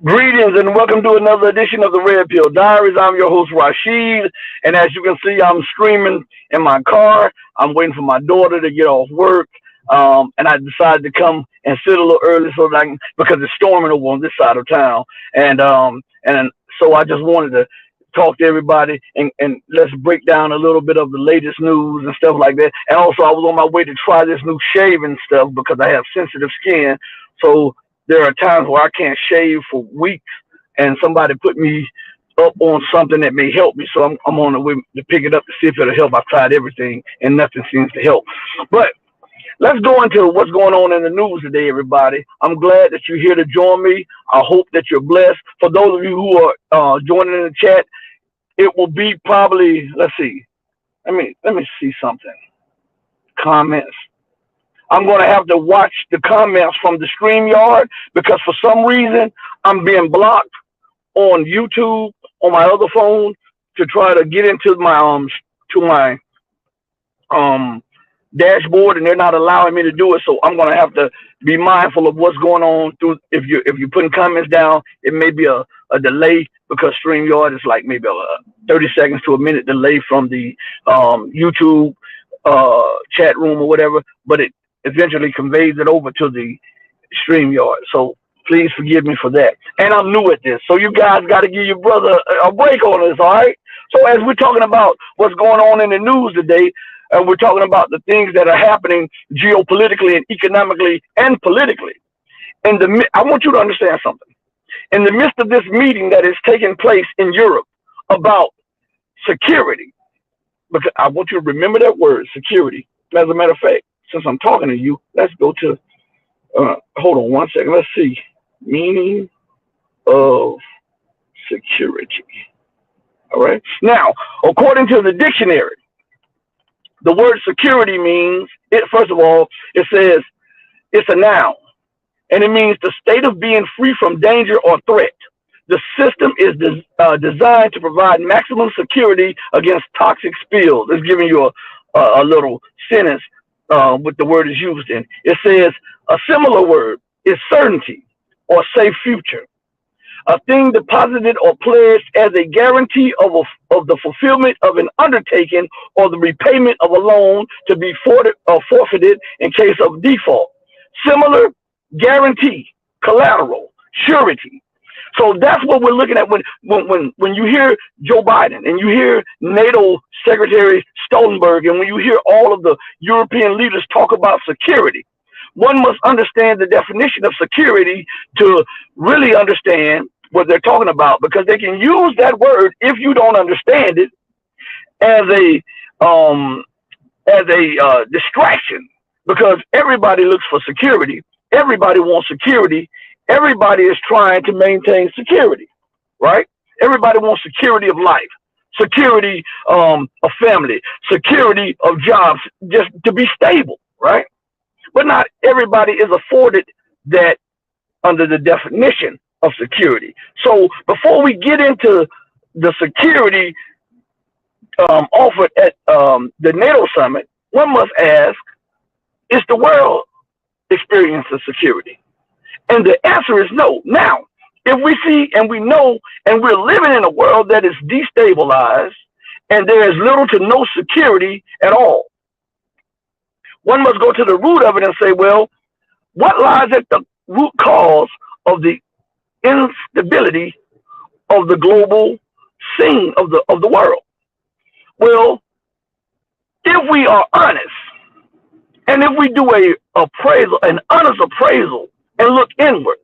Greetings and welcome to another edition of the Red Pill Diaries. I'm your host Rashid, and as you can see, I'm streaming in my car. I'm waiting for my daughter to get off work, and I decided to come and sit a little early so that I can, because it's storming over on this side of town, and so I just wanted to talk to everybody and let's break down a little bit of the latest news and stuff like that. And also, I was on my way to try this new shaving stuff because I have sensitive skin, so there are times where I can't shave for weeks, and somebody put me up on something that may help me. So I'm on the way to pick it up to see if it'll help. I've tried everything, and nothing seems to help. But let's go into what's going on in the news today, everybody. I'm glad that you're here to join me. I hope that you're blessed. For those of you who are joining in the chat, it will be probably, let's see. Let me see something. Comments. I'm going to have to watch the comments from the StreamYard because for some reason I'm being blocked on YouTube on my other phone to try to get into my dashboard, and they're not allowing me to do it. So I'm going to have to be mindful of what's going on through. If you're putting comments down, it may be a delay because StreamYard is like maybe a 30 seconds to a minute delay from the YouTube chat room or whatever, but it eventually conveys it over to the StreamYard. So please forgive me for that. And I'm new at this, so you guys got to give your brother a break on this, all right? So as we're talking about what's going on in the news today, and we're talking about the things that are happening geopolitically and economically and politically. I want you to understand something. In the midst of this meeting that is taking place in Europe about security, because I want you to remember that word, security. As a matter of fact, since I'm talking to you, let's go to, hold on one second. Let's see. Meaning of security. All right. Now, according to the dictionary, the word security means, first of all, it says it's a noun, and it means the state of being free from danger or threat. The system is designed to provide maximum security against toxic spills. It's giving you a little sentence what the word is used in. It says a similar word is certainty or safe future. A thing deposited or pledged as a guarantee of the fulfillment of an undertaking or the repayment of a loan to be forfeited in case of default. Similar, guarantee, collateral, surety. So that's what we're looking at when you hear Joe Biden and you hear NATO Secretary Stoltenberg and when you hear all of the European leaders talk about security. One must understand the definition of security to really understand what they're talking about, because they can use that word, if you don't understand it, as a distraction, because everybody looks for security. Everybody wants security. Everybody is trying to maintain security, right? Everybody wants security of life, security of family, security of jobs, just to be stable, right? But not everybody is afforded that under the definition of security. So before we get into the security offered at the NATO summit, one must ask, is the world experiencing security? And the answer is no. Now, if we see and we know and we're living in a world that is destabilized and there is little to no security at all, one must go to the root of it and say, well, what lies at the root cause of the instability of the global scene of the world? Well, if we are honest, and if we do an honest appraisal and look inward,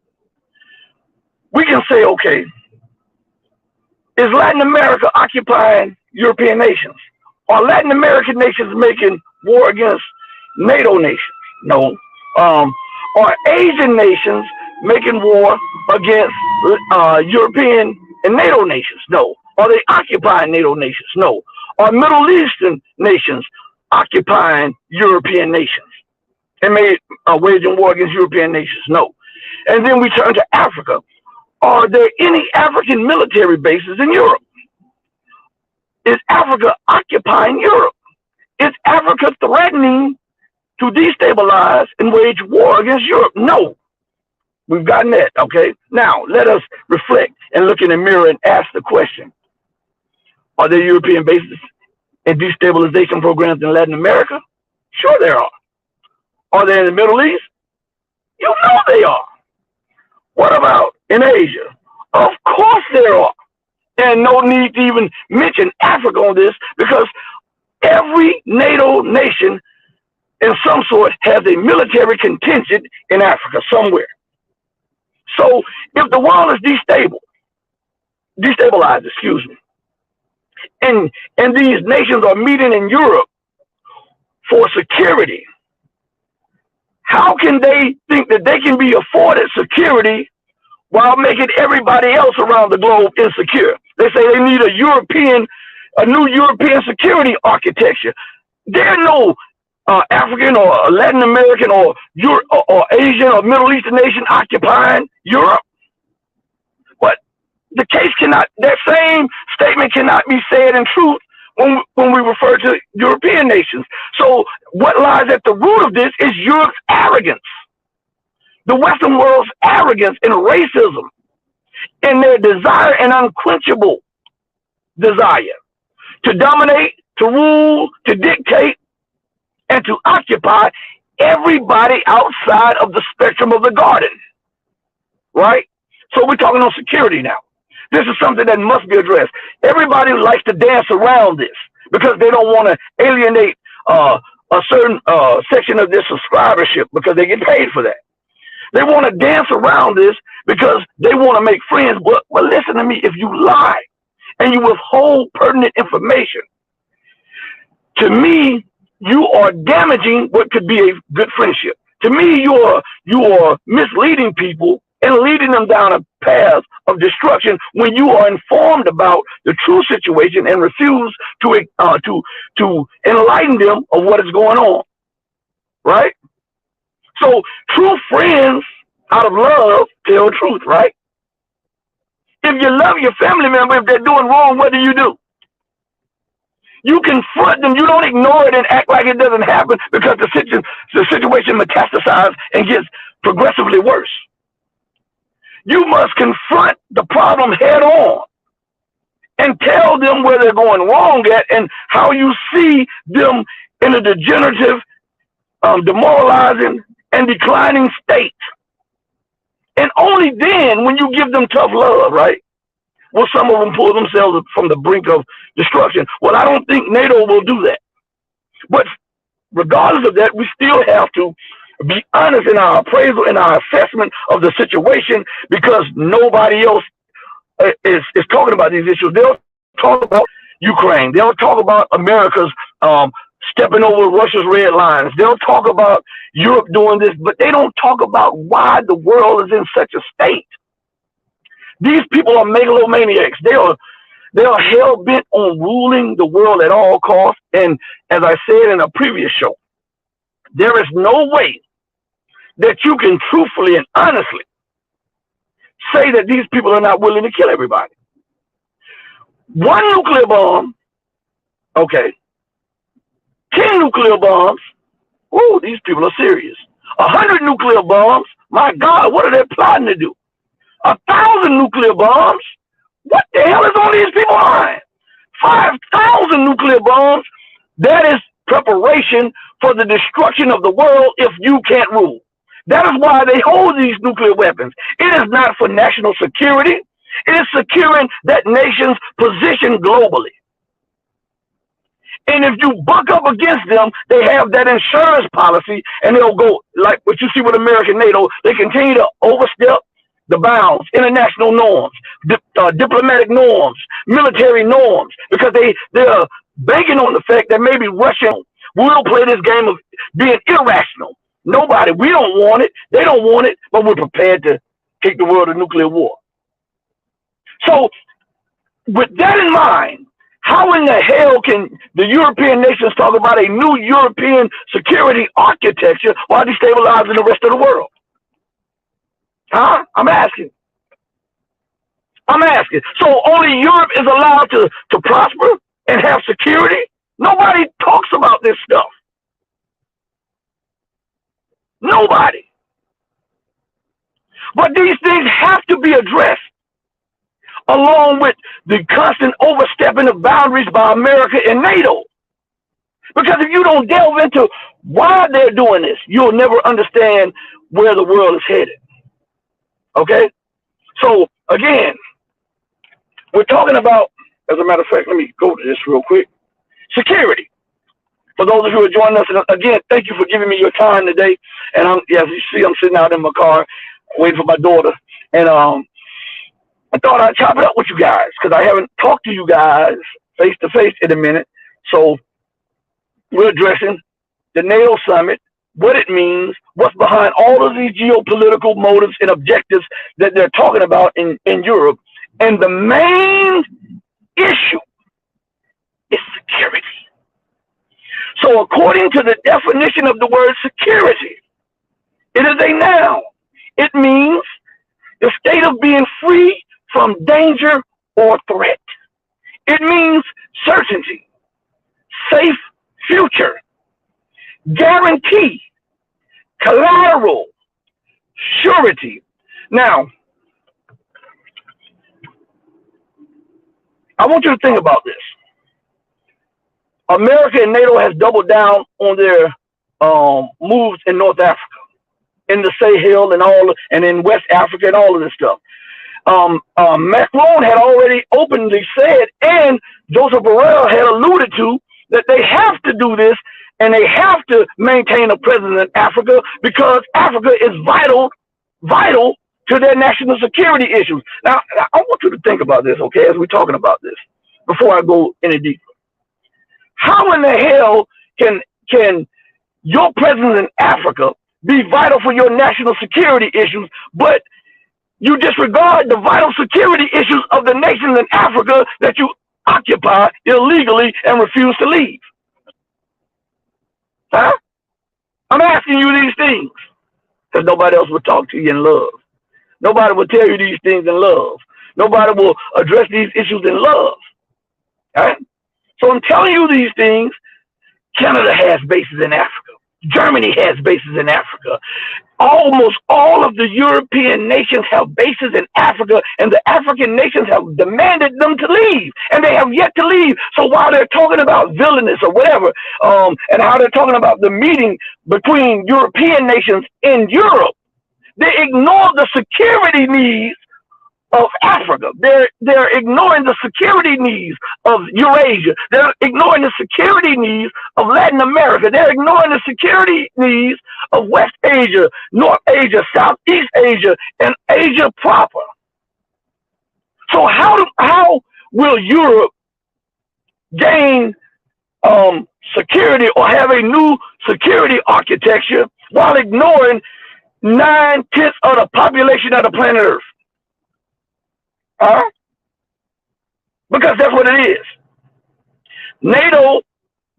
we can say, okay, is Latin America occupying European nations? Are Latin American nations making war against NATO nations? No. Are Asian nations making war against European and NATO nations? No. Are they occupying NATO nations? No. Are Middle Eastern nations occupying European nations and waging war against European nations? No. And then we turn to Africa. Are there any African military bases in Europe? Is Africa occupying Europe? Is Africa threatening to destabilize and wage war against Europe? No. We've gotten that, okay? Now, let us reflect and look in the mirror and ask the question, are there European bases and destabilization programs in Latin America? Sure there are. Are they in the Middle East? You know they are. What about in Asia? Of course there are. And no need to even mention Africa on this, because every NATO nation in some sort has a military contingent in Africa somewhere. So if the world is destabilized, excuse me, and these nations are meeting in Europe for security, how can they think that they can be afforded security while making everybody else around the globe insecure? They say they need a new European security architecture. There are no African or Latin American or Asian or Middle Eastern nation occupying Europe. But the case cannot, that same statement cannot be said in truth when we refer to European nations. So what lies at the root of this is Europe's arrogance, the Western world's arrogance and racism, and their desire and unquenchable desire to dominate, to rule, to dictate, and to occupy everybody outside of the spectrum of the garden, right? So we're talking on security now. This is something that must be addressed. Everybody likes to dance around this because they don't want to alienate a certain section of their subscribership because they get paid for that. They want to dance around this because they want to make friends. But listen to me, if you lie and you withhold pertinent information, to me, you are damaging what could be a good friendship. To me, you are misleading people and leading them down a path of destruction when you are informed about the true situation and refuse to enlighten them of what is going on, right? So true friends, out of love, tell the truth, right? If you love your family member, if they're doing wrong, what do? You confront them. You don't ignore it and act like it doesn't happen because the situation metastasizes and gets progressively worse. You must confront the problem head on and tell them where they're going wrong at and how you see them in a degenerative, demoralizing, and declining state. And only then, when you give them tough love, right, will some of them pull themselves from the brink of destruction. Well, I don't think NATO will do that. But regardless of that, we still have to be honest in our appraisal and our assessment of the situation, because nobody else is talking about these issues. They'll talk about Ukraine. They'll talk about America's stepping over Russia's red lines. They'll talk about Europe doing this, but they don't talk about why the world is in such a state. These people are megalomaniacs. They are hell-bent on ruling the world at all costs. And as I said in a previous show, there is no way that you can truthfully and honestly say that these people are not willing to kill everybody. One nuclear bomb, okay. 10 nuclear bombs, whoa, these people are serious. 100 nuclear bombs, my God, what are they plotting to do? 1,000 nuclear bombs, what the hell is on these people's mind? 5,000 nuclear bombs, that is preparation for the destruction of the world if you can't rule. That is why they hold these nuclear weapons. It is not for national security. It is securing that nation's position globally. And if you buck up against them, they have that insurance policy, and they'll go, like what you see with American NATO, they continue to overstep the bounds, international norms, diplomatic norms, military norms, because they're banking on the fact that maybe Russia will play this game of being irrational. Nobody, we don't want it, they don't want it, but we're prepared to take the world to nuclear war. So with that in mind, how in the hell can the European nations talk about a new European security architecture while destabilizing the rest of the world? Huh? I'm asking. So only Europe is allowed to prosper and have security? Nobody talks about this stuff. Nobody. But be addressed, along with the constant overstepping of boundaries by America and NATO. Because if you don't delve into why they're doing this, you'll never understand where the world is headed. Okay? So, again, we're talking about, as a matter of fact, let me go to this real quick. Security. For those of you who are joining us, and again, thank you for giving me your time today. And as you see, I'm sitting out in my car waiting for my daughter. And I thought I'd chop it up with you guys because I haven't talked to you guys face to face in a minute. So we're addressing the NATO summit, what it means, what's behind all of these geopolitical motives and objectives that they're talking about in Europe. And the main issue is security. So according to the definition of the word security, it is a noun. It means the state of being free from danger or threat. It means certainty, safe future, guarantee, collateral, surety. Now, I want you to think about this. America and NATO has doubled down on their moves in North Africa, in the Sahel and in West Africa and all of this stuff. Macron had already openly said, and Joseph Borrell had alluded to, that they have to do this and they have to maintain a presence in Africa because Africa is vital to their national security issues. Now, I want you to think about this, okay, as we're talking about this, before I go any deeper. How in the hell can your presence in Africa be vital for your national security issues, but you disregard the vital security issues of the nations in Africa that you occupy illegally and refuse to leave? Huh? I'm asking you these things because nobody else will talk to you in love. Nobody will tell you these things in love. Nobody will address these issues in love. All right? So I'm telling you these things. Canada has bases in Africa. Germany has bases in Africa. Almost all of the European nations have bases in Africa, and the African nations have demanded them to leave, and they have yet to leave. So while they're talking about villainous or whatever, and how they're talking about the meeting between European nations in Europe, they ignore the security needs of Africa. They're ignoring the security needs of Eurasia. They're ignoring the security needs of Latin America. They're ignoring the security needs of West Asia, North Asia, Southeast Asia, and Asia proper. So how will Europe gain security or have a new security architecture while ignoring 9/10 of the population of the planet Earth? Because that's what it is. NATO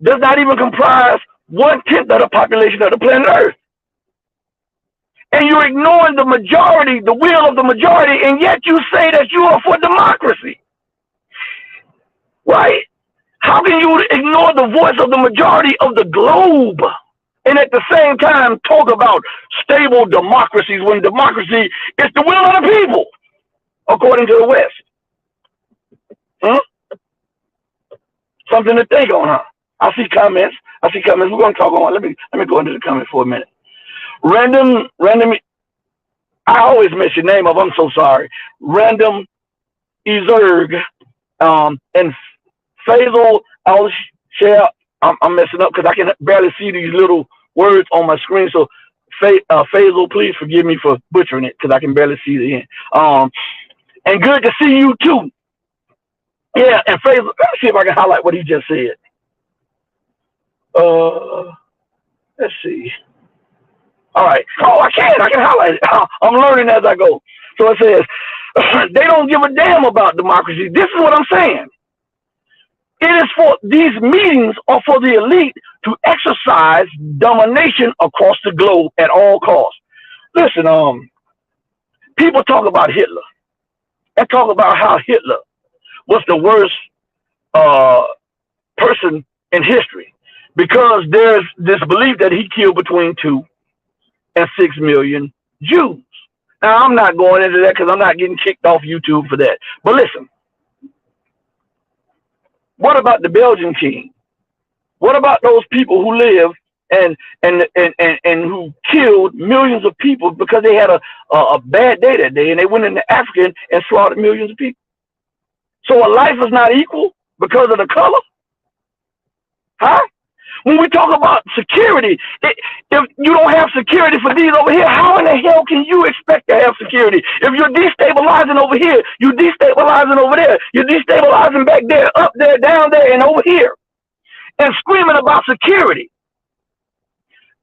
does not even comprise 1/10 of the population of the planet Earth. And you're ignoring the majority, the will of the majority, and yet you say that you are for democracy. Right? How can you ignore the voice of the majority of the globe and at the same time talk about stable democracies when democracy is the will of the people? According to the West. Something to think on, huh? I see comments. We're going to talk on. Let me go into the comments for a minute. Random. I always mess your name up. I'm so sorry. Random Ezerg and Faisal. I'll share. I'm messing up because I can barely see these little words on my screen. So Faisal, please forgive me for butchering it because I can barely see the end. And good to see you too. Yeah, and Faisal, let me see if I can highlight what he just said. Let's see. All right. Oh, I can highlight it. I'm learning as I go. So it says, they don't give a damn about democracy. This is what I'm saying. It is for these meetings are for the elite to exercise domination across the globe at all costs. Listen, people talk about Hitler. And talk about how Hitler was the worst person in history because there's this belief that he killed between 2 and 6 million Jews. Now, I'm not going into that because I'm not getting kicked off YouTube for that. But listen, what about the Belgian king? What about those people who live and who killed millions of people because they had a bad day that day and they went into Africa and slaughtered millions of people? So a life is not equal because of the color? Huh? When we talk about security, if you don't have security for these over here, how in the hell can you expect to have security? If you're destabilizing over here, you're destabilizing over there, you're destabilizing back there, up there, down there, and over here, and screaming about security.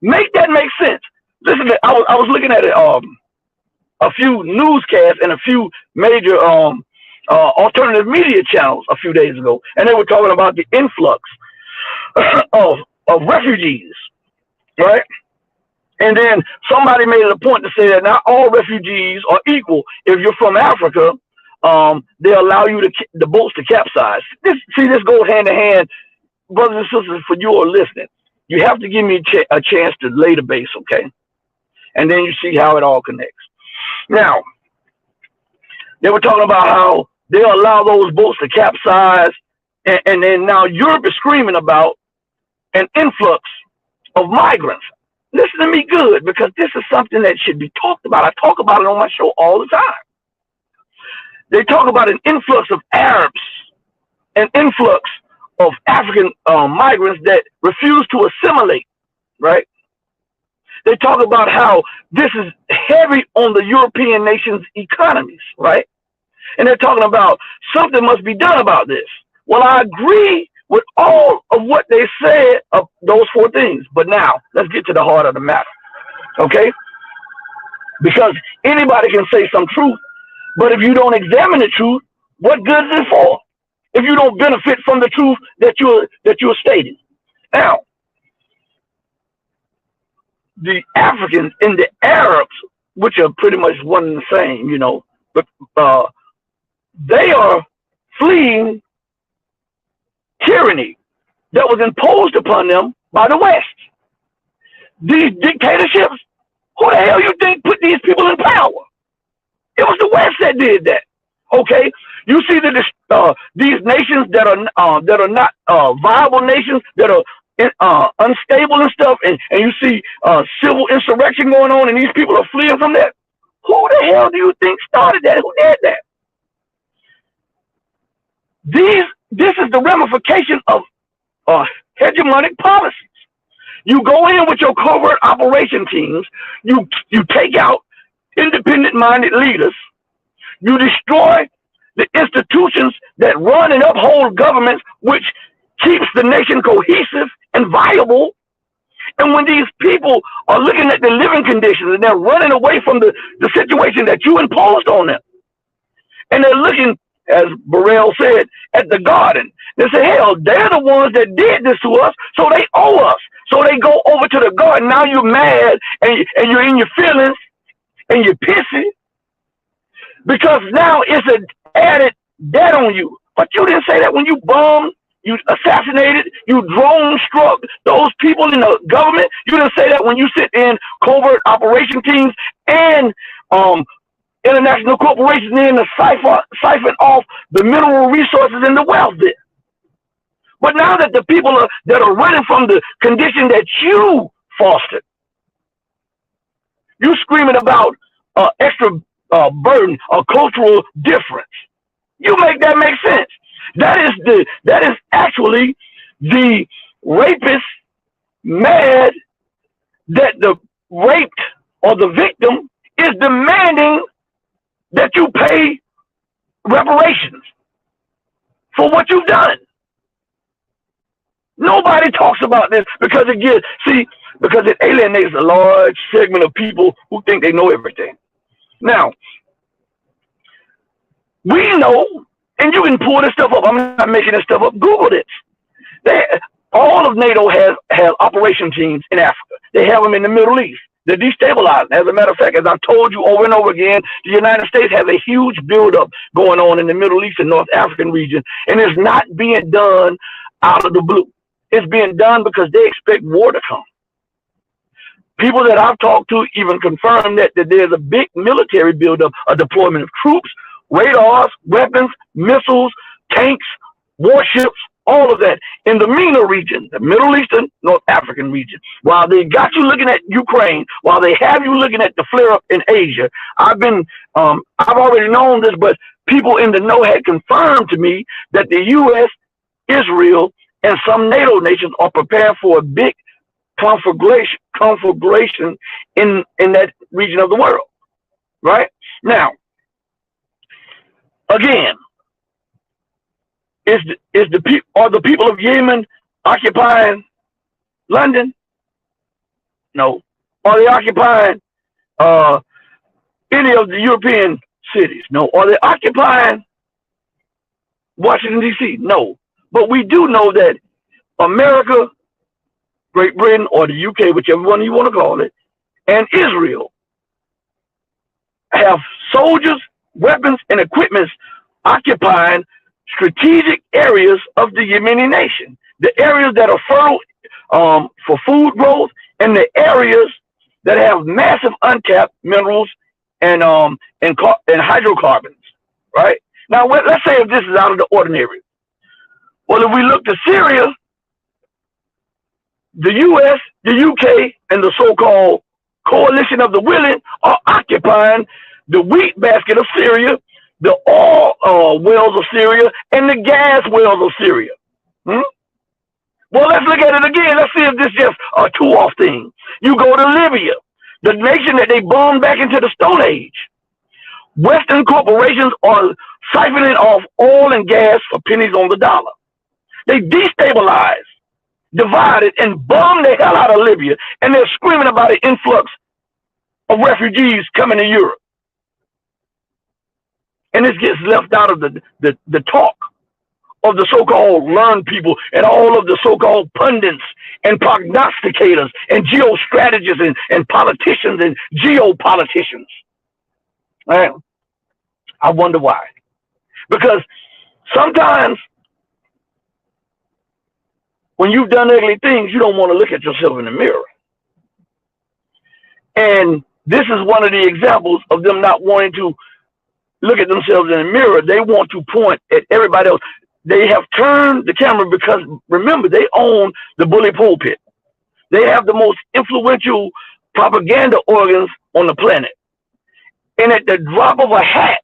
Make that make sense. Listen, I was looking at it, a few newscasts and a few major alternative media channels a few days ago, and they were talking about the influx of refugees, right? And then somebody made it a point to say that not all refugees are equal. If you're from Africa, they allow you the boats to capsize. This goes hand in hand, brothers and sisters. For you who are listening, you have to give me a chance to lay the base, okay? And then you see how it all connects. Now, they were talking about how they allow those boats to capsize, and then now Europe is screaming about an influx of migrants. Listen to me good, because this is something that should be talked about. I talk about it on my show all the time. They talk about an influx of Arabs, an influx of African migrants that refuse to assimilate, right? They talk about how this is heavy on the European nations' economies, right? And they're talking about something must be done about this. Well, I agree with all of what they said of those four things. But now, let's get to the heart of the matter, okay? Because anybody can say some truth, but if you don't examine the truth, what good is it for? If you don't benefit from the truth that you're stating. Now, the Africans and the Arabs, which are pretty much one and the same, you know, but they are fleeing tyranny that was imposed upon them by the West. These dictatorships, who the hell you think put these people in power? It was the West that did that. Okay, you see that these nations that are not viable nations, that are unstable and stuff, and you see civil insurrection going on, and these people are fleeing from that. Who the hell do you think started that? Who did that? This is the ramification of hegemonic policies. You go in with your covert operation teams, you take out independent-minded leaders, you destroy the institutions that run and uphold governments, which keeps the nation cohesive and viable. And when these people are looking at the living conditions and they're running away from the situation that you imposed on them, and they're looking, as Burrell said, at the garden, they say, hell, they're the ones that did this to us, so they owe us. So they go over to the garden. Now you're mad and you're in your feelings and you're pissy because now it's an added debt on you. But you didn't say that when you bombed, you assassinated, you drone struck those people in the government. You didn't say that when you sit in covert operation teams and international corporations in to siphon off the mineral resources and the wealth there. But now that the people that are running from the condition that you fostered, you screaming about extra burden or cultural difference. You make that make sense. That is actually the rapist mad that the raped or the victim is demanding that you pay reparations for what you've done. Nobody talks about this because it alienates a large segment of people who think they know everything. Now, we know, and you can pull this stuff up. I'm not making this stuff up. Google this. All of NATO has operation teams in Africa. They have them in the Middle East. They're destabilizing. As a matter of fact, as I've told you over and over again, the United States has a huge buildup going on in the Middle East and North African region, and it's not being done out of the blue. It's being done because they expect war to come. people that I've talked to even confirm that there's a big military buildup, a deployment of troops, radars, weapons, missiles, tanks, warships, all of that in the MENA region, the Middle Eastern, North African region. While they got you looking at Ukraine, while they have you looking at the flare-up in Asia, I've already known this, but people in the know had confirmed to me that the U.S., Israel, and some NATO nations are preparing for a big conflagration in that region of the world. Right? Now, again, are the people of Yemen occupying London? No. Are they occupying any of the European cities? No. Are they occupying Washington, D.C.? No. But we do know that America, Great Britain, or the UK, whichever one you want to call it, and Israel have soldiers, weapons, and equipment occupying strategic areas of the Yemeni nation, the areas that are fertile for food growth, and the areas that have massive untapped minerals and hydrocarbons. Right now, let's say if this is out of the ordinary. Well, if we look to Syria, the U.S., the U.K., and the so-called coalition of the willing are occupying the wheat basket of Syria, the oil wells of Syria, and the gas wells of Syria. Well, let's look at it again. Let's see if this is just a two-off thing. You go to Libya, the nation that they bombed back into the Stone Age. Western corporations are siphoning off oil and gas for pennies on the dollar. They destabilized, divided, and bombed the hell out of Libya, and they're screaming about an influx of refugees coming to Europe. And this gets left out of the talk of the so-called learned people and all of the so-called pundits and prognosticators and geostrategists and politicians and geopoliticians. Right? I wonder why. Because sometimes when you've done ugly things, you don't want to look at yourself in the mirror. And this is one of the examples of them not wanting to look at themselves in the mirror. They want to point at everybody else. They have turned the camera because, remember, they own the bully pulpit. They have the most influential propaganda organs on the planet. And at the drop of a hat,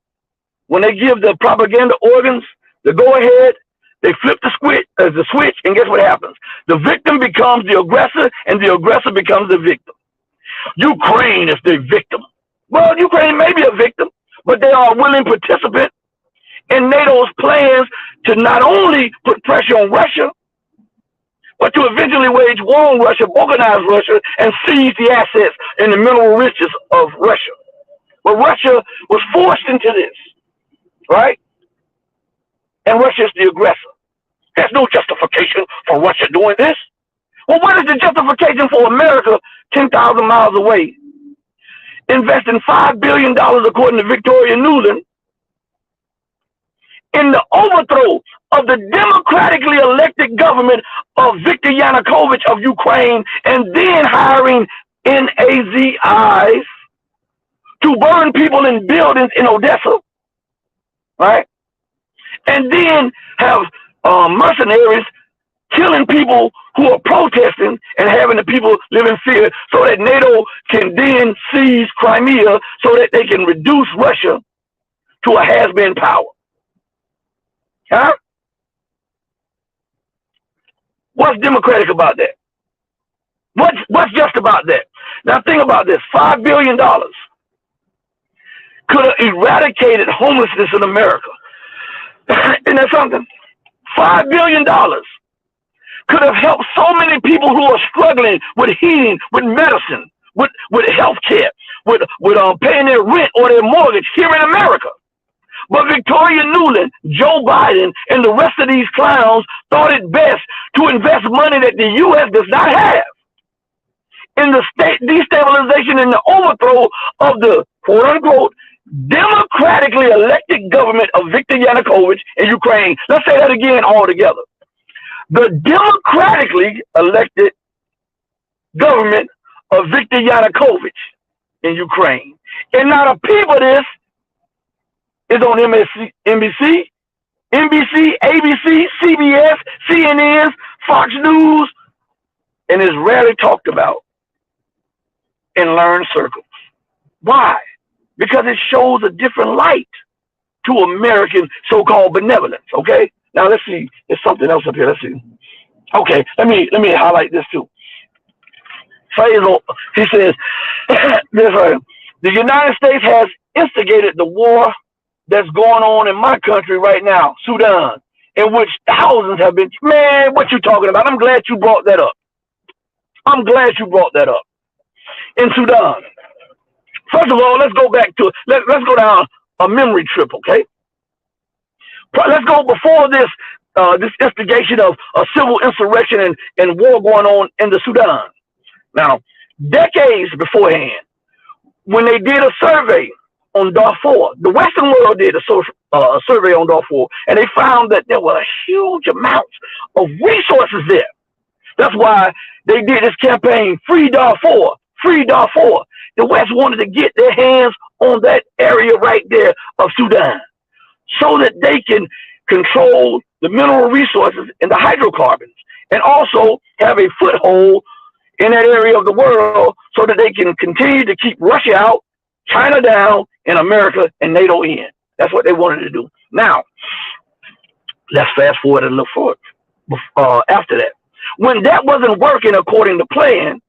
when they give the propaganda organs the go-ahead, they flip the switch, and guess what happens? The victim becomes the aggressor, and the aggressor becomes the victim. Ukraine is the victim. Well, Ukraine may be a victim, but they are a willing participant in NATO's plans to not only put pressure on Russia, but to eventually wage war on Russia, balkanize Russia, and seize the assets and the mineral riches of Russia. But Russia was forced into this, right? And Russia is the aggressor. There's no justification for Russia doing this. Well, what is the justification for America 10,000 miles away investing $5 billion, according to Victoria Nuland, in the overthrow of the democratically elected government of Viktor Yanukovych of Ukraine, and then hiring NATO'S to burn people in buildings in Odessa, right? And then have mercenaries killing people who are protesting and having the people live in fear, so that NATO can then seize Crimea so that they can reduce Russia to a has-been power. Huh? What's democratic about that? What's just about that? Now think about this. $5 billion could have eradicated homelessness in America. Isn't that something? $5 billion could have helped so many people who are struggling with heating, with medicine, with health care, with paying their rent or their mortgage here in America. But Victoria Nuland, Joe Biden, and the rest of these clowns thought it best to invest money that the U.S. does not have in the state destabilization and the overthrow of the quote-unquote democratically elected government of Viktor Yanukovych in Ukraine. Let's say that again all together. The democratically elected government of Viktor Yanukovych in Ukraine. And now the peep of this is on NBC, ABC, CBS, CNN, Fox News, and is rarely talked about in learned circles. Why? Because it shows a different light to American so-called benevolence. Okay. Now let's see. There's something else up here. Let's see. Okay. Let me highlight this too. Faisal, he says, this right. The United States has instigated the war that's going on in my country right now, Sudan, in which thousands have been. Man, what you talking about? I'm glad you brought that up. I'm glad you brought that up. In Sudan. First of all, let's go back to let's go down a memory trip, okay? Let's go before this this instigation of a civil insurrection and war going on in the Sudan. Now, decades beforehand, when they did a survey on Darfur, the Western world did a survey on Darfur, and they found that there were huge amounts of resources there. That's why they did this campaign, Free Darfur, Free Darfur. The West wanted to get their hands on that area right there of Sudan so that they can control the mineral resources and the hydrocarbons and also have a foothold in that area of the world so that they can continue to keep Russia out, China down, and America and NATO in. That's what they wanted to do. Now, let's fast forward and look forward after that. When that wasn't working according to plan,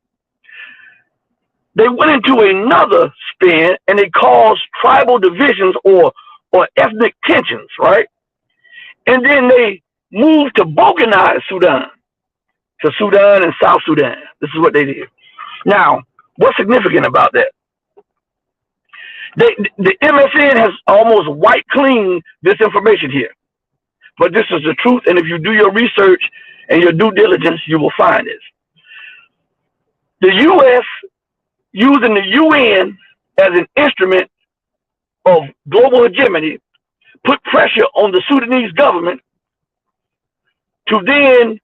they went into another spin and they caused tribal divisions or ethnic tensions, right? And then they moved to balkanize Sudan, to Sudan and South Sudan. This is what they did. Now, what's significant about that? The MSN has almost wiped clean this information here. But this is the truth, and if you do your research and your due diligence, you will find this. The U.S. using the UN as an instrument of global hegemony put pressure on the Sudanese government to then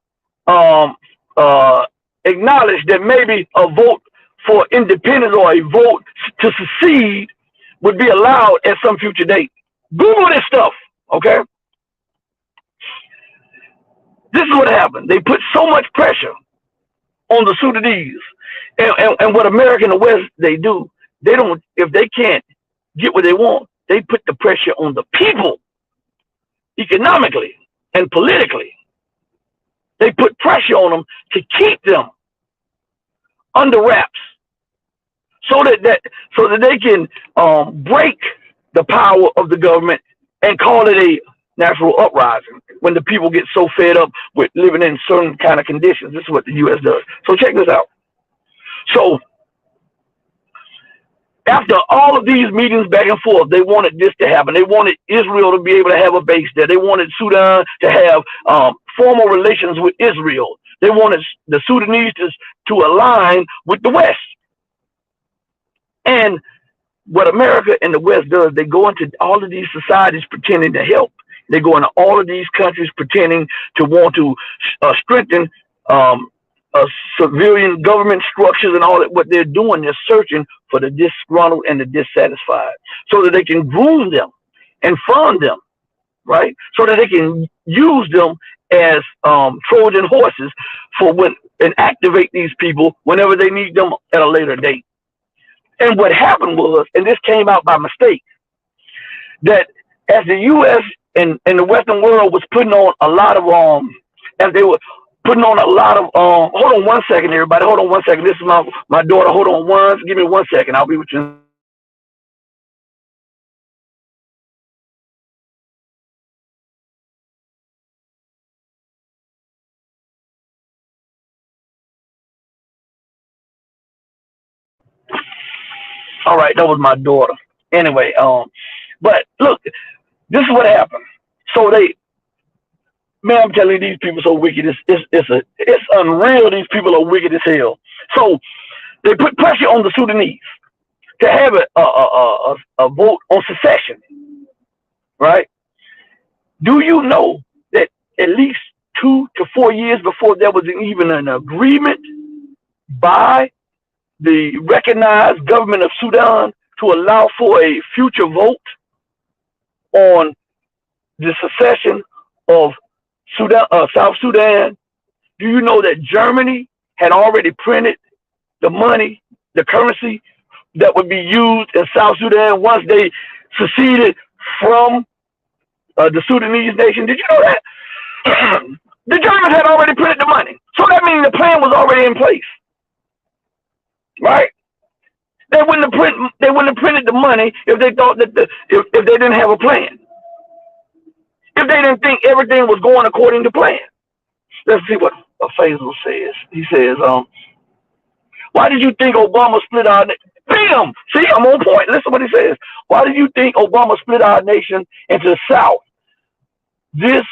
acknowledge that maybe a vote for independence or a vote to secede would be allowed at some future date. Google this stuff, okay? This is what happened. They put so much pressure on the Sudanese. And what America and the West, they do, they don't, if they can't get what they want, they put the pressure on the people economically and politically. They put pressure on them to keep them under wraps so that they can break the power of the government and call it a natural uprising when the people get so fed up with living in certain kind of conditions. This is what the U.S. does. So check this out. So after all of these meetings back and forth, they wanted this to happen. They wanted Israel to be able to have a base there. They wanted Sudan to have formal relations with Israel. They wanted the Sudanese to align with the West. And what America and the West does, they go into all of these societies pretending to help. They go into all of these countries pretending to want to strengthen civilian government structures and all that. What they're doing, they're searching for the disgruntled and the dissatisfied so that they can groom them and fund them, right? So that they can use them as Trojan horses and activate these people whenever they need them at a later date. And what happened was, and this came out by mistake, that as the U.S. and the Western world was putting on a lot of as they were putting on a lot of hold on one second, everybody. Hold on one second. This is my daughter. Hold on give me 1 second. I'll be with you. All right, that was my daughter. Anyway, but look, this is what happened. So man, I'm telling you, these people are so wicked. It's unreal. These people are wicked as hell. So they put pressure on the Sudanese to have a vote on secession, right? Do you know that at least 2 to 4 years before there was even an agreement by the recognized government of Sudan to allow for a future vote on the secession of Sudan, South Sudan. Do you know that Germany had already printed the money, the currency that would be used in South Sudan once they seceded from the Sudanese nation? Did you know that? The Germans had already printed the money. So that means the plan was already in place. Right? They wouldn't have printed the money if they thought that if they didn't have a plan. If they didn't think everything was going according to plan. Let's see what Faisal says. He says, why did you think Obama split our nation? Bam! See, I'm on point. Listen to what he says. Why did you think Obama split our nation into the South? This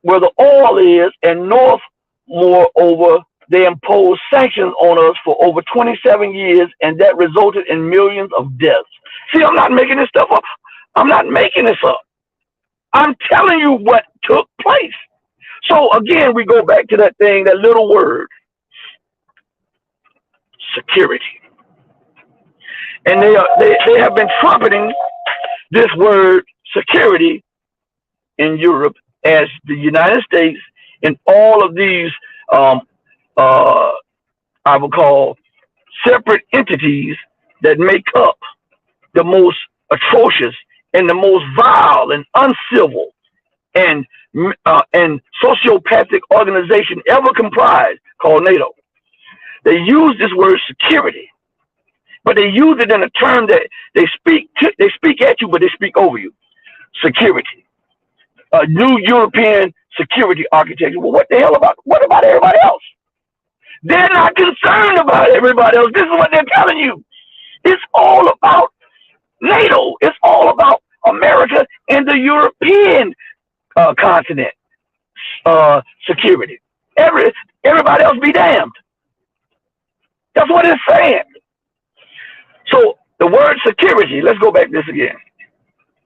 where the oil is, and North, moreover, they imposed sanctions on us for over 27 years, and that resulted in millions of deaths. See, I'm not making this stuff up. I'm not making this up. I'm telling you what took place. So again, we go back to that thing, that little word, security. And they have been trumpeting this word security in Europe as the United States in all of these I would call separate entities that make up the most atrocious and the most vile and uncivil and sociopathic organization ever comprised, called NATO. They use this word security, but they use it in a term that they speak at you, but they speak over you. Security, a new European security architecture. Well, what the hell about? What about everybody else? They're not concerned about everybody else. This is what they're telling you. It's all about NATO. It's all about America and the European continent security. Everybody else be damned. That's what it's saying. So the word security, let's go back to this again.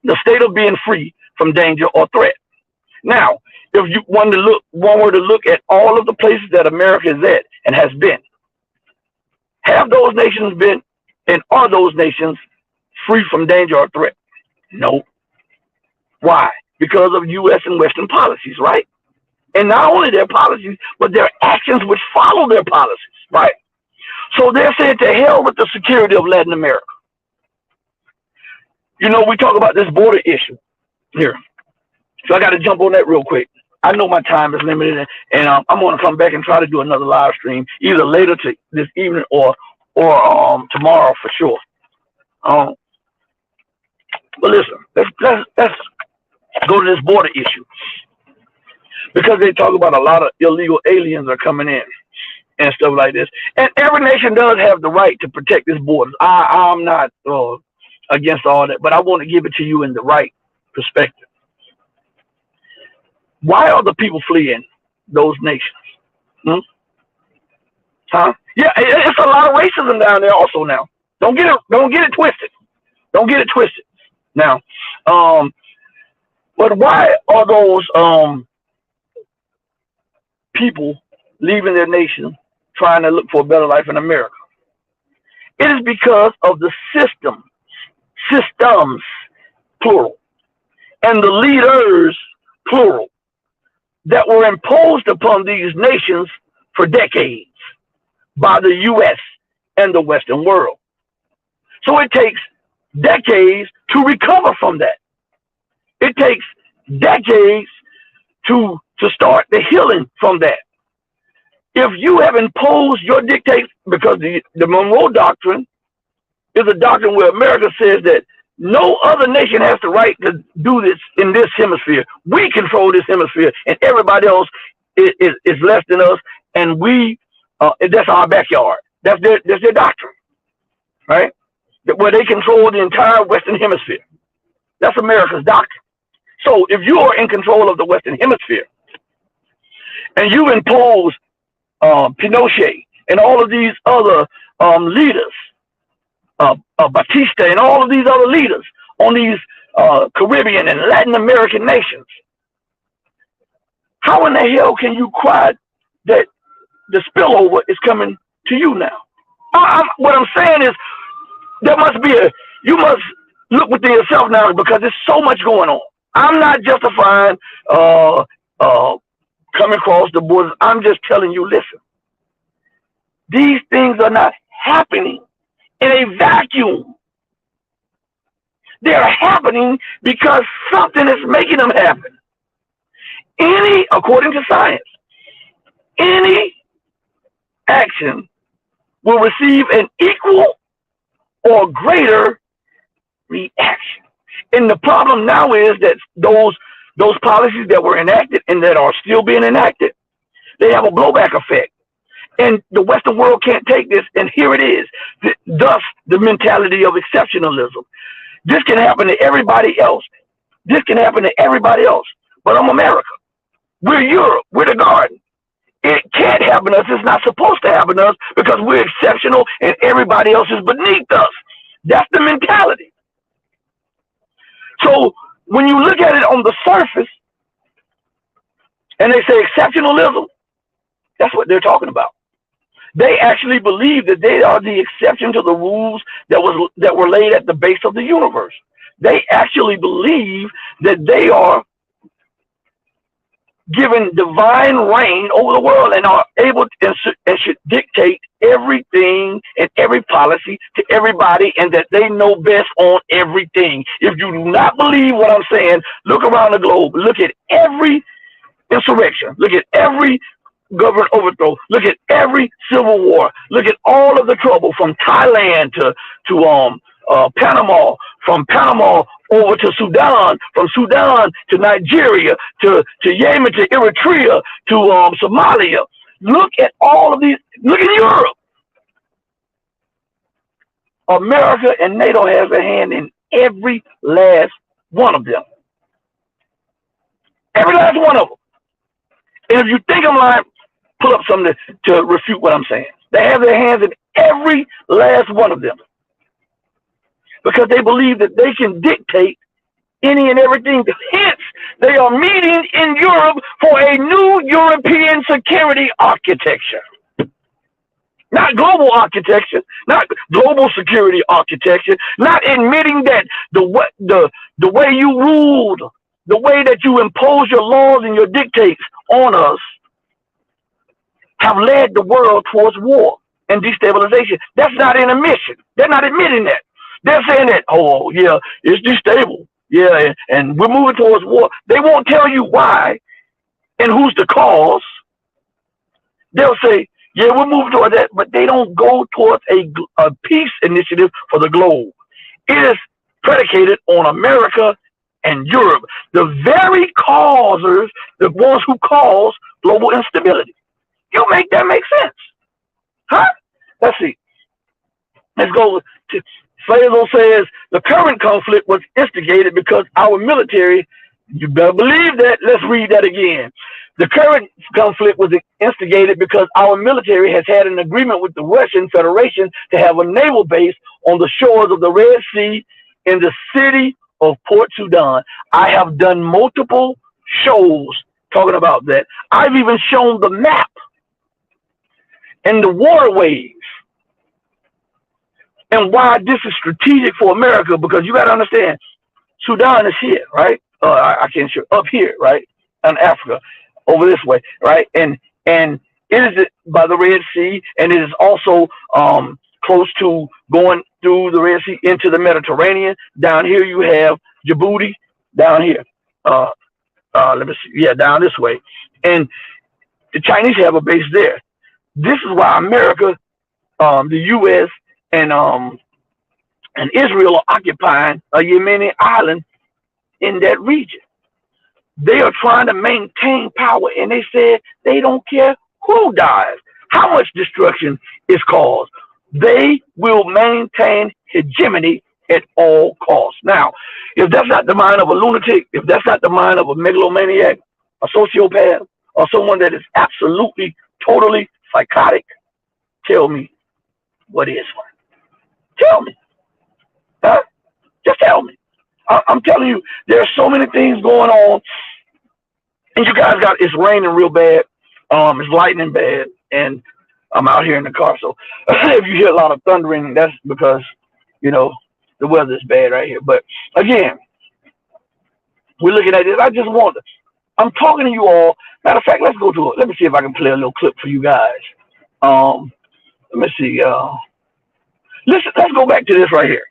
The state of being free from danger or threat. Now, if you one were to look at all of the places that America is at and has been, have those nations been, and are those nations free from danger or threat? No. Why? Because of U.S. and Western policies, right? And not only their policies, but their actions which follow their policies, right? So they're saying to hell with the security of Latin America. You know, we talk about this border issue here. So I got to jump on that real quick. I know my time is limited, and I'm going to come back and try to do another live stream either later this evening or tomorrow for sure. But listen, let's go to this border issue, because they talk about a lot of illegal aliens are coming in and stuff like this. And every nation does have the right to protect its borders. I'm not against all that, but I want to give it to you in the right perspective. Why are the people fleeing those nations? Huh? Yeah, it's a lot of racism down there also now. Don't get it twisted. Don't get it twisted. Now, but why are those people leaving their nation, trying to look for a better life in America? It is because of the systems, plural, and the leaders, plural, that were imposed upon these nations for decades by the U.S. and the Western world. So it takes decades to recover from that. It takes decades to start the healing from that. If you have imposed your dictates, because the Monroe Doctrine is a doctrine where America says that no other nation has the right to do this in this hemisphere. We control this hemisphere, and everybody else is less than us, and that's our backyard. That's their doctrine, right? Where they control the entire Western Hemisphere. That's America's doctrine. So if you are in control of the Western Hemisphere, and you impose Pinochet and all of these other leaders, Batista and all of these other leaders on these Caribbean and Latin American nations, how in the hell can you cry that the spillover is coming to you now? What I'm saying is there must be you must look within yourself now because there's so much going on. I'm not justifying coming across the borders. I'm just telling you, listen, these things are not happening in a vacuum. They're happening because something is making them happen. According to science, any action will receive an equal or greater reaction. And the problem now is that those policies that were enacted and that are still being enacted, they have a blowback effect. And the Western world can't take this, and here it is. Thus, the mentality of exceptionalism. This can happen to everybody else. This can happen to everybody else. But I'm America. We're Europe. We're the garden. It can't happen to us. It's not supposed to happen to us because we're exceptional and everybody else is beneath us. That's the mentality. So when you look at it on the surface and they say exceptionalism, that's what they're talking about. They actually believe that they are the exception to the rules that were laid at the base of the universe. They actually believe that they are given divine reign over the world and are able to, and should dictate everything and every policy to everybody, and that they know best on everything. If you do not believe what I'm saying, look around the globe. Look at every insurrection. Look at every government overthrow. Look at every civil war. Look at all of the trouble from Thailand to Panama, from Panama over to Sudan, from Sudan to Nigeria, to Yemen, to Eritrea, to Somalia. Look at all of these. Look at Europe. America and NATO has a hand in every last one of them. Every last one of them. And if you think I'm lying, pull up something to refute what I'm saying. They have their hands in every last one of them, because they believe that they can dictate any and everything. Hence, they are meeting in Europe for a new European security architecture. Not global architecture, not global security architecture, not admitting that the way you ruled, the way that you impose your laws and your dictates on us have led the world towards war and destabilization. That's not an admission. They're not admitting that. They're saying that, oh, yeah, it's destable. Yeah, and we're moving towards war. They won't tell you why and who's the cause. They'll say, yeah, we're moving toward that, but they don't go towards a peace initiative for the globe. It is predicated on America and Europe, the very causers, the ones who cause global instability. You make that make sense. Huh? Let's see. Let's go to Faisal says the current conflict was instigated because our military, you better believe that. Let's read that again. The current conflict was instigated because our military has had an agreement with the Russian Federation to have a naval base on the shores of the Red Sea in the city of Port Sudan. I have done multiple shows talking about that. I've even shown the map and the waterways and why this is strategic for America, because you got to understand, Sudan is here, right? I can't show up here, right? In Africa, over this way, right? And it is by the Red Sea, and it is also close to going through the Red Sea into the Mediterranean. Down here you have Djibouti, down here. Let me see. Yeah, down this way. And the Chinese have a base there. This is why America, the U.S., and Israel are occupying a Yemeni island in that region. They are trying to maintain power, and they said they don't care who dies, how much destruction is caused. They will maintain hegemony at all costs. Now, if that's not the mind of a lunatic, if that's not the mind of a megalomaniac, a sociopath, or someone that is absolutely, totally psychotic, tell me what is. Tell me. Huh? Just tell me. I'm telling you, there are so many things going on, and you guys it's raining real bad. It's lightning bad, and I'm out here in the car, so if you hear a lot of thundering, that's because you know the weather is bad right here. But again, we're looking at this. I'm talking to you all. Matter of fact, let's go to it. Let me see if I can play a little clip for you guys. Um, let me see. Listen, let's go back to this right here.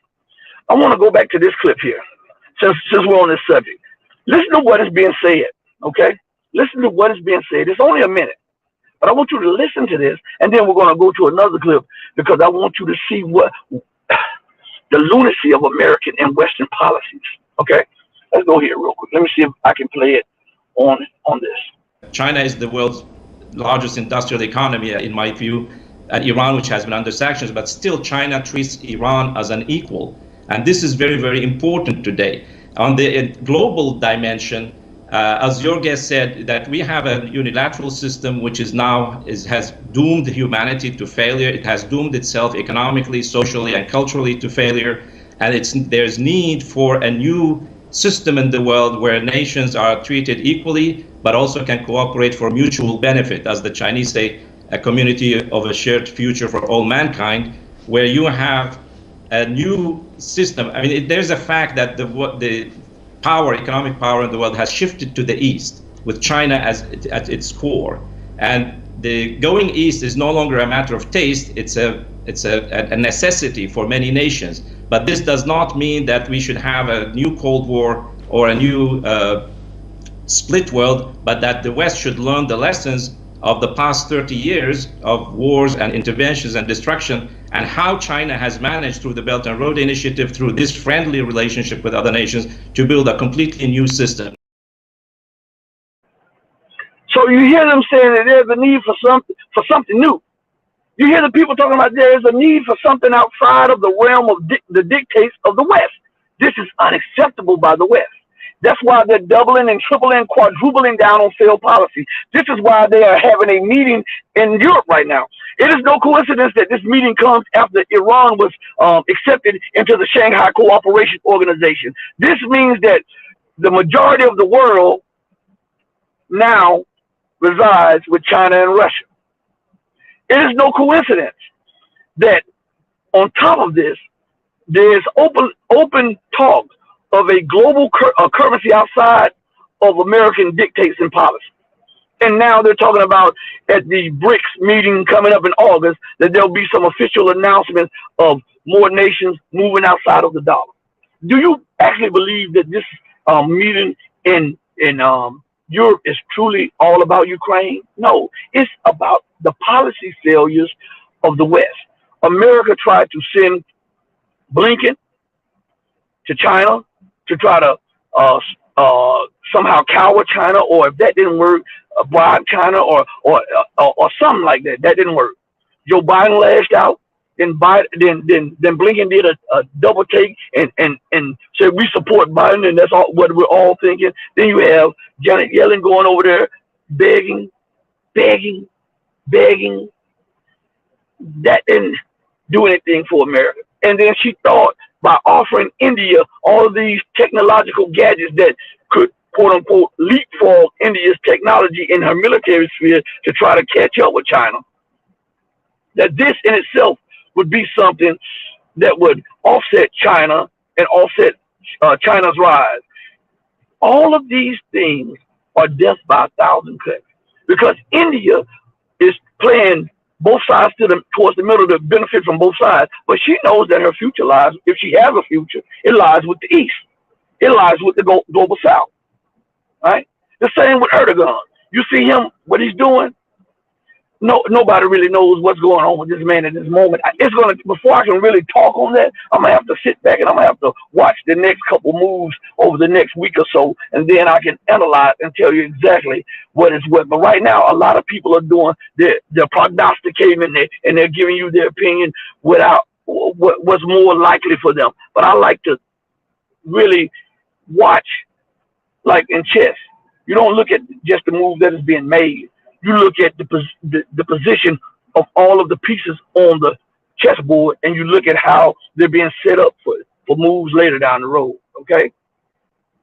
I want to go back to this clip here, since we're on this subject. Listen to what is being said. Okay, listen to what is being said. It's only a minute, but I want you to listen to this, and then we're going to go to another clip because I want you to see what the lunacy of American and Western policies. Okay, let's go here real quick. Let me see if I can play it on this. China is the world's largest industrial economy, in my view, and Iran, which has been under sanctions, but still China treats Iran as an equal. And this is very, very important today. On the global dimension, as your guest said, that we have a unilateral system which has doomed humanity to failure. It has doomed itself economically, socially, and culturally to failure. And there's need for a new system in the world where nations are treated equally, but also can cooperate for mutual benefit, as the Chinese say, a community of a shared future for all mankind, where you have a new system. I mean, there's a fact that the economic power in the world has shifted to the east, with China at its core. And the going east is no longer a matter of taste, it's a necessity for many nations. But this does not mean that we should have a new Cold War or a new split world, but that the West should learn the lessons of the past 30 years of wars and interventions and destruction, and how China has managed through the Belt and Road Initiative, through this friendly relationship with other nations, to build a completely new system. So you hear them saying that there's a need for something new. You hear the people talking about there is a need for something outside of the realm of the dictates of the West. This is unacceptable by the West. That's why they're doubling and tripling, quadrupling down on failed policy. This is why they are having a meeting in Europe right now. It is no coincidence that this meeting comes after Iran was accepted into the Shanghai Cooperation Organization. This means that the majority of the world now resides with China and Russia. It is no coincidence that on top of this, there's open talk of a global currency outside of American dictates and policy. And now they're talking about at the BRICS meeting coming up in August that there'll be some official announcement of more nations moving outside of the dollar. Do you actually believe that this meeting in Europe is truly all about Ukraine? No, it's about the policy failures of the West. America tried to send Blinken to China to try to somehow cower China, or if that didn't work, bribe China, or something like that. That didn't work. Joe Biden lashed out. Then Blinken did a double take and said we support Biden, and that's all what we're all thinking. Then you have Janet Yellen going over there begging. That didn't do anything for America. And then she thought by offering India all of these technological gadgets that could, quote unquote, leapfrog India's technology in her military sphere to try to catch up with China, that this in itself would be something that would offset China and offset China's rise. All of these things are death by 1,000 cuts, because India is playing both sides towards the middle to benefit from both sides. But she knows that her future lies, if she has a future, it lies with the East. It lies with the global South. Right? The same with Erdogan. You see him, what he's doing? Nobody really knows what's going on with this man at this moment. Before I can really talk on that, I'm gonna have to sit back and I'm gonna have to watch the next couple moves over the next week or so, and then I can analyze and tell you exactly what is what. But right now, a lot of people are doing they're prognosticating and they're giving you their opinion without what's more likely for them. But I like to really watch, like in chess. You don't look at just the move that is being made. You look at the position of all of the pieces on the chessboard, and you look at how they're being set up for moves later down the road. Okay,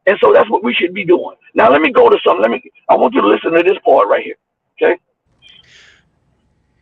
and so that's what we should be doing. Now let me go to something. I want you to listen to this part right here. Okay.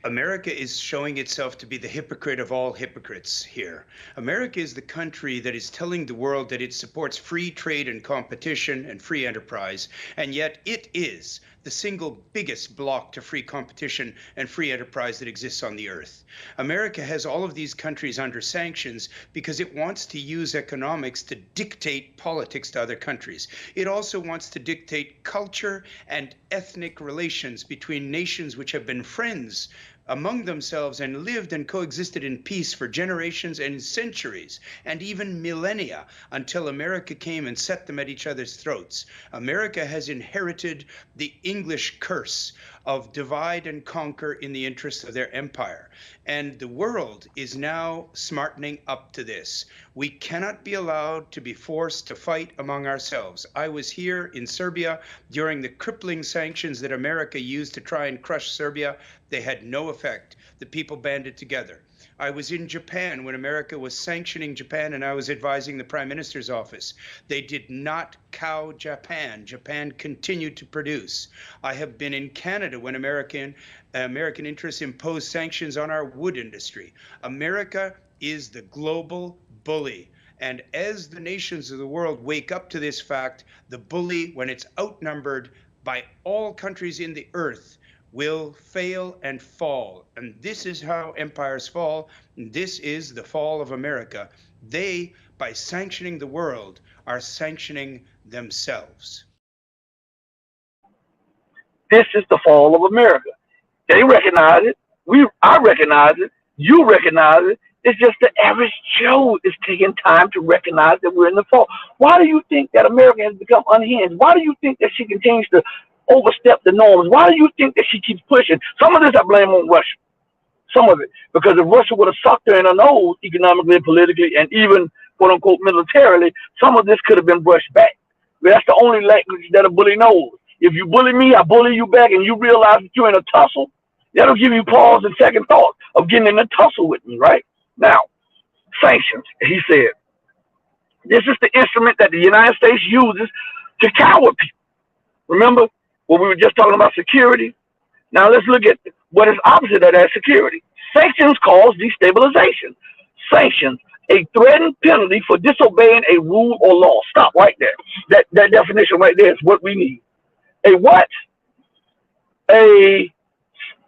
America is showing itself to be the hypocrite of all hypocrites here. America is the country that is telling the world that it supports free trade and competition and free enterprise, and yet it is the single biggest block to free competition and free enterprise that exists on the earth. America has all of these countries under sanctions because it wants to use economics to dictate politics to other countries. It also wants to dictate culture and ethnic relations between nations which have been friends among themselves and lived and coexisted in peace for generations and centuries and even millennia until America came and set them at each other's throats. America has inherited the English curse of divide and conquer in the interests of their empire. And the world is now smartening up to this. We cannot be allowed to be forced to fight among ourselves. I was here in Serbia during the crippling sanctions that America used to try and crush Serbia. They had no effect. The people banded together. I was in Japan when America was sanctioning Japan, and I was advising the Prime Minister's office. They did not cow Japan. Japan continued to produce. I have been in Canada when American interests imposed sanctions on our wood industry. America is the global bully. And as the nations of the world wake up to this fact, the bully, when it's outnumbered by all countries in the earth, will fail and fall. And this is how empires fall. This is the fall of America. They, by sanctioning the world, are sanctioning themselves. This is the fall of America. They recognize it. I recognize it. You recognize it. It's just the average Joe is taking time to recognize that we're in the fall. Why do you think that America has become unhinged? Why do you think that she continues to overstep the norms? Why do you think that she keeps pushing? Some of this I blame on Russia. Some of it. Because if Russia would have sucked her in her nose economically, politically, and even, quote unquote, militarily, some of this could have been brushed back. But that's the only language that a bully knows. If you bully me, I bully you back, and you realize that you're in a tussle, that'll give you pause and second thought of getting in a tussle with me, right? Now, sanctions, he said. This is the instrument that the United States uses to cower people. Remember when we were just talking about security? Now let's look at what is opposite of that security. Sanctions cause destabilization. Sanctions, a threatened penalty for disobeying a rule or law. Stop right there. That definition right there is what we need. A what? A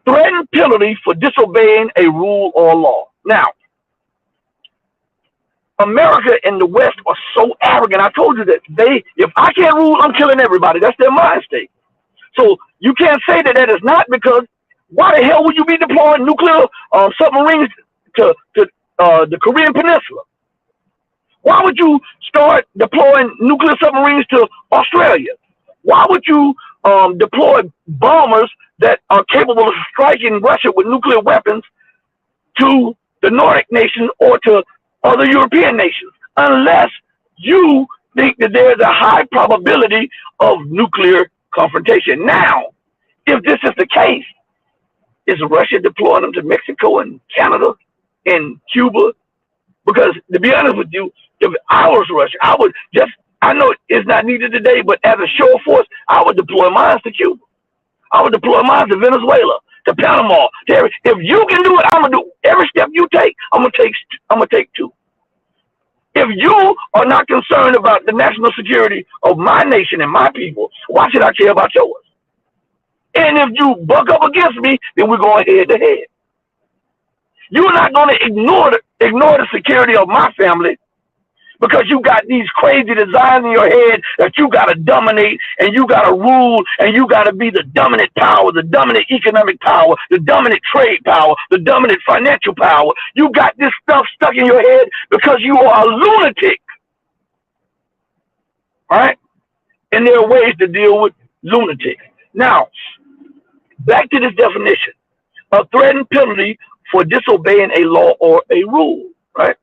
threatened penalty for disobeying a rule or law. Now, America and the West are so arrogant. I told you that if I can't rule, I'm killing everybody. That's their mind state. So you can't say that that is not, because why the hell would you be deploying nuclear submarines to the Korean Peninsula? Why would you start deploying nuclear submarines to Australia? Why would you deploy bombers that are capable of striking Russia with nuclear weapons to the Nordic nations or to other European nations, unless you think that there's a high probability of nuclear confrontation? Now, if this is the case, is Russia deploying them to Mexico and Canada and Cuba? Because to be honest with you, if I was Russia, I know it's not needed today, but as a shore force, I would deploy mine to Cuba. I would deploy mine to Venezuela, to Panama. If you can do it, I'm gonna do every step you take. I'm gonna take two. If you are not concerned about the national security of my nation and my people, why should I care about yours? And if you buck up against me, then we're going head to head. You're not going to ignore the security of my family because you got these crazy designs in your head that you got to dominate and you got to rule and you got to be the dominant power, the dominant economic power, the dominant trade power, the dominant financial power. You got this stuff stuck in your head because you are a lunatic. All right? And there are ways to deal with lunatics. Now, back to this definition. A threatened penalty for disobeying a law or a rule, right?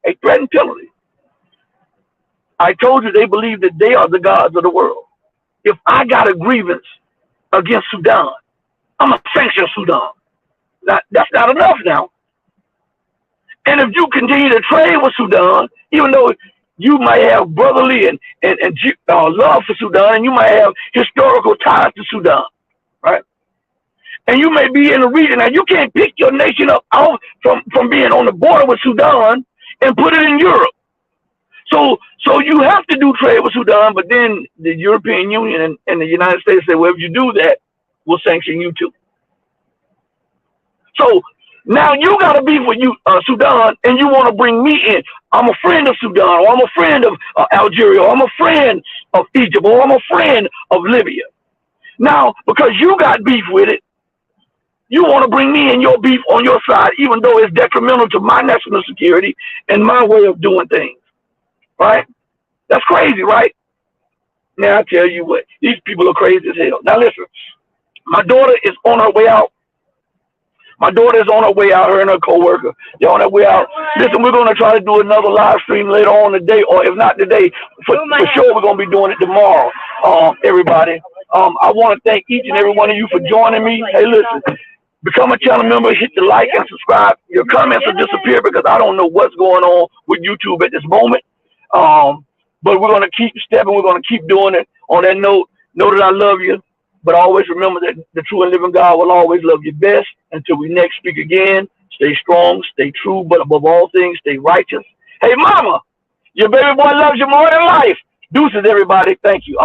A threatened penalty. I told you they believe that they are the gods of the world. If I got a grievance against Sudan, I'm going to sanction Sudan. That's not enough now. And if you continue to trade with Sudan, even though you might have brotherly and love for Sudan, and you might have historical ties to Sudan, right? and you may be in the region. Now you can't pick your nation up out from being on the border with Sudan and put it in Europe. So you have to do trade with Sudan, but then the European Union and the United States say, well, if you do that, we'll sanction you too. So now you got to beef with Sudan, and you want to bring me in. I'm a friend of Sudan, or I'm a friend of Algeria, or I'm a friend of Egypt, or I'm a friend of Libya. Now, because you got beef with it, you want to bring me in your beef on your side, even though it's detrimental to my national security and my way of doing things. Right? That's crazy, right? Now I tell you what, these people are crazy as hell. Now listen, my daughter is on her way out. My daughter is on her way out, her and her co-worker. They're on their way out. Listen, we're going to try to do another live stream later on today, or if not today, for sure we're going to be doing it tomorrow, everybody. I want to thank each and every one of you for joining me. Hey, listen, become a channel member, hit the like and subscribe. Your comments will disappear because I don't know what's going on with YouTube at this moment. But we're going to keep stepping. We're going to keep doing it. On that note, know that I love you. But always remember that the true and living God will always love you best. Until we next speak again, stay strong, stay true, but above all things, stay righteous. Hey, mama, your baby boy loves you more than life. Deuces, everybody. Thank you.